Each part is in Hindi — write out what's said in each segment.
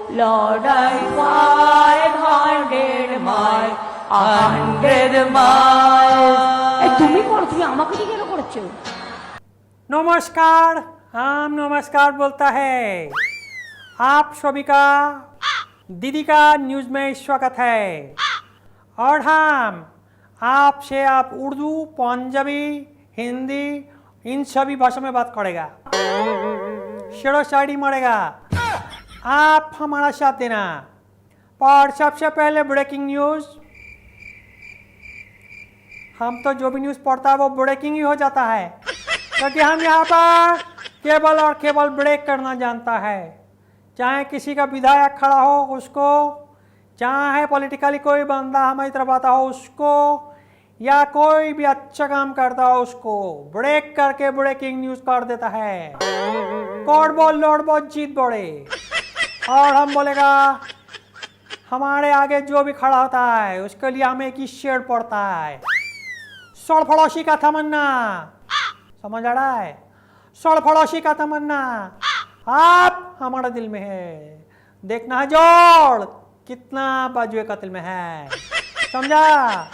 Lord, I 500 miles, 100 miles. তুমি করো, তুমি আমাকে কি কেন করছো? नमस्कार, हम नमस्कार बोलता है। आप सभी का दीदी का न्यूज़ में स्वागत है और हम आपसे आप उर्दू, पंजाबी, हिंदी इन सभी भाषा में बात करेगा। शेरो शायरी मरेगा, आप हमारा साथ देना। पर सबसे पहले ब्रेकिंग न्यूज़। हम तो जो भी न्यूज़ पढ़ता है वो ब्रेकिंग ही हो जाता है, क्योंकि हम यहाँ पर केवल और केवल ब्रेक करना जानता है। चाहे किसी का विधायक खड़ा हो उसको, चाहे पॉलिटिकली कोई बंदा हमारी तरफ आता हो उसको, या कोई भी अच्छा काम करता हो उसको ब्रेक करके ब्रेकिंग न्यूज़ कर देता है। कोड बोल लोड बोल जीत बोले। और हम बोलेगा हमारे आगे जो भी खड़ा होता है उसके लिए हमें एक ही शेर पड़ता है, सड़ फड़ोसी का तमन्ना। समझ आ रहा है? सड़ फड़ोसी का तमन्ना आप हमारे दिल में है। देखना है जोड़ कितना बाजुए कत्ल में है। समझा?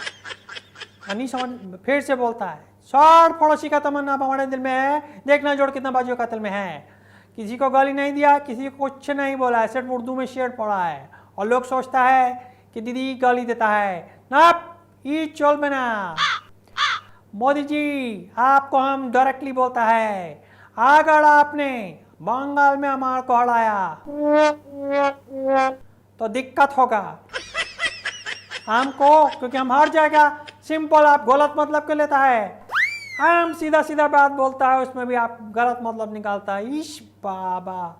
नहीं समझ, फिर से बोलता है, सड़ फड़ोसी का तमन्ना आप हमारे दिल में है। देखना जोड़ कितना बाजुए कत्ल में है। किसी को गाली नहीं दिया, किसी को कुछ नहीं बोला है, सिर्फ उर्दू में शेर पढ़ा है। और लोग सोचता है कि दीदी गाली देता है ना, ये चोल में ना। मोदी जी आपको हम डायरेक्टली बोलता है, अगर आपने बंगाल में हमारे को हराया तो दिक्कत होगा हमको, क्योंकि हम हार जाएगा। सिंपल, आप गलत मतलब के लेता है, हम सीधा सीधा बात बोलता है, उसमें भी आप गलत मतलब निकालता है। इश बाबा,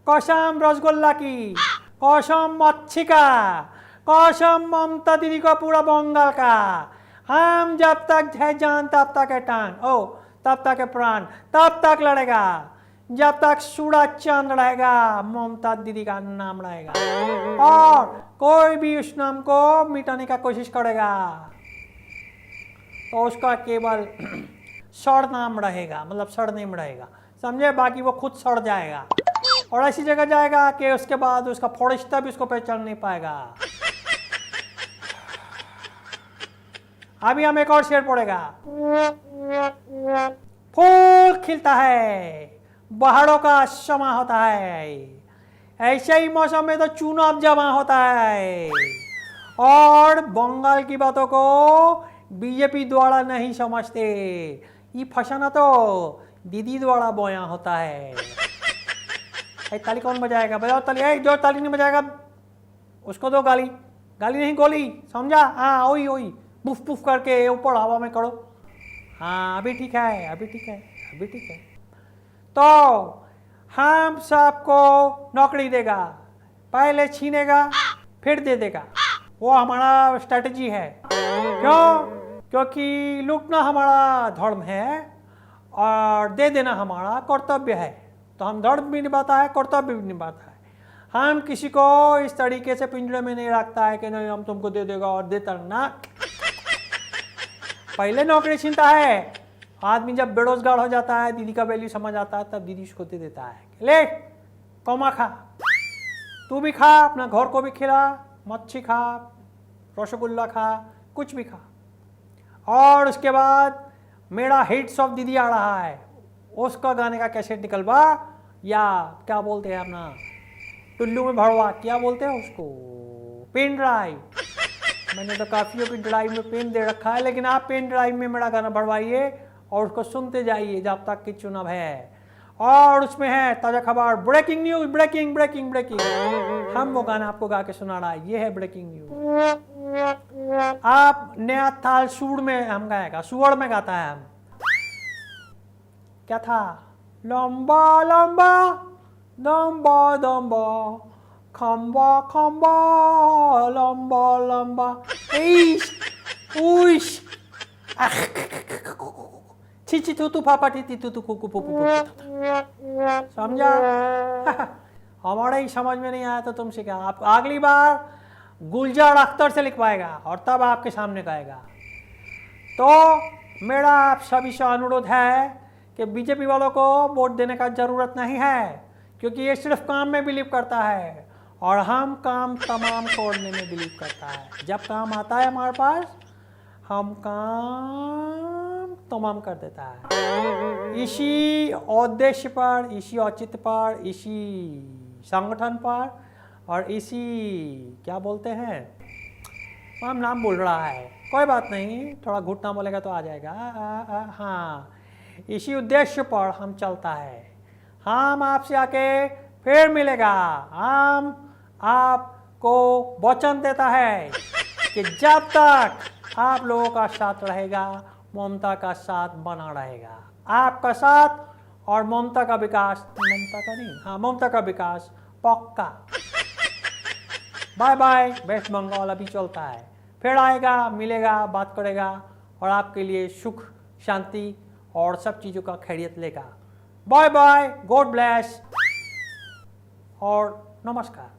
कसम रसगुल्ला की, कसम मच्छी का, कसम ममता दीदी को पूरा बंगाल का। हम जब तक है जान तब तक है टांग, ओ तब तक है प्राण, तब तक लड़ेगा जब तक सूरज चांद रहेगा, ममता दीदी का नाम रहेगा। और कोई भी उस नाम को मिटाने का कोशिश करेगा तो उसका केवल सड़ नाम रहेगा, मतलब सड़ नहीं रहेगा, समझे? बाकी वो खुद सड़ जाएगा और ऐसी जगह जाएगा कि उसके बाद उसका फरिश्ता भी उसको पहचान नहीं पाएगा। अभी हम एक और शेर पड़ेगा। फूल खिलता है, बहारों का समा होता है, ऐसे ही मौसम में तो चुनाव जमा होता है। और बंगाल की बातों को बीजेपी द्वारा नहीं समझते, ये फसाना तो दीदी द्वारा बोया होता है। ताली कौन बजाएगा? बजाओ ताली। जो ताली नहीं बजाएगा उसको दो गाली। गाली नहीं, गोली। समझा? हाँ, वही वही पुफ पुफ करके ऊपर हवा में करो। हाँ, अभी ठीक है, अभी ठीक है, अभी ठीक है। तो हम सबको नौकरी देगा, पहले छीनेगा फिर दे देगा, वो हमारा स्ट्रेटजी है। क्यों? क्योंकि लूटना हमारा धर्म है और दे देना हमारा कर्तव्य है। तो हम धर्म भी निभाता है, कर्तव्य भी निभाता है। हम किसी को इस तरीके से पिंजरे में नहीं रखता है कि नहीं हम तुमको दे देगा और देता ना। पहले नौकरी छीनता है आदमी, जब बेरोजगार हो जाता है, दीदी का वैल्यू समझ आता है, तब दीदी उसको दे देता है, ले कौमा खा, तू भी खा, अपना घर को भी खिला, मच्छी खा, रसगुल्ला खा, कुछ भी खा। और उसके बाद मेरा हिट्स ऑफ दीदी आ रहा है, उसका गाने का कैसेट निकलवा, या क्या बोलते हैं अपना टुल्लू में भरवा, क्या बोलते हैं उसको, पेन ड्राइव। मैंने तो काफियों की ड्राइव में पेन दे रखा है, लेकिन आप पेन ड्राइव में मेरा गाना भरवाइए और उसको सुनते जाइए जब तक कि चुनाव है। और उसमें है ताजा खबर, breaking news, breaking breaking breaking. हम वो गाना आपको गा के सुना रहा है, ये है ब्रेकिंग न्यूज। आप नया ताल सुर में हम गाएगा, सुर में गाता है हम। क्या था? लंबा लंबा लंबा लंबा खंबा खंबा लंबा लंबा, ची ची तू पापा टी तू कुकू पुपू। समझा? हमारे ही समझ में नहीं आया तो तुमसे क्या। आप अगली बार गुलजार अख्तर से लिखवाएगा और तब आपके सामने गाएगा। तो मेरा आप सभी से अनुरोध है कि बीजेपी वालों को वोट देने का ज़रूरत नहीं है, क्योंकि ये सिर्फ काम में बिलीव करता है और हम काम तमाम करने में बिलीव करता है। जब काम आता है हमारे पास, हम काम तमाम कर देता है। इसी उद्देश्य पर, इसी औचित्य पर, इसी संगठन पर और इसी क्या बोलते हैं, हम नाम बोल रहा है, कोई बात नहीं, थोड़ा घुटना बोलेगा तो आ जाएगा। हाँ, इसी उद्देश्य पर हम चलता है। हम आपसे आके फिर मिलेगा। हम आपको वचन देता है कि जब तक आप लोगों का साथ रहेगा, ममता का साथ बना रहेगा। आपका साथ और ममता का विकास, ममता का नहीं, हाँ ममता का विकास पक्का। Bye bye. वेस्ट बंगाल अभी चलता है, फिर आएगा, मिलेगा, बात करेगा और आपके लिए सुख, शांति और सब चीज़ों का खैरियत लेगा। बाय बाय, गॉड ब्लेस और नमस्कार।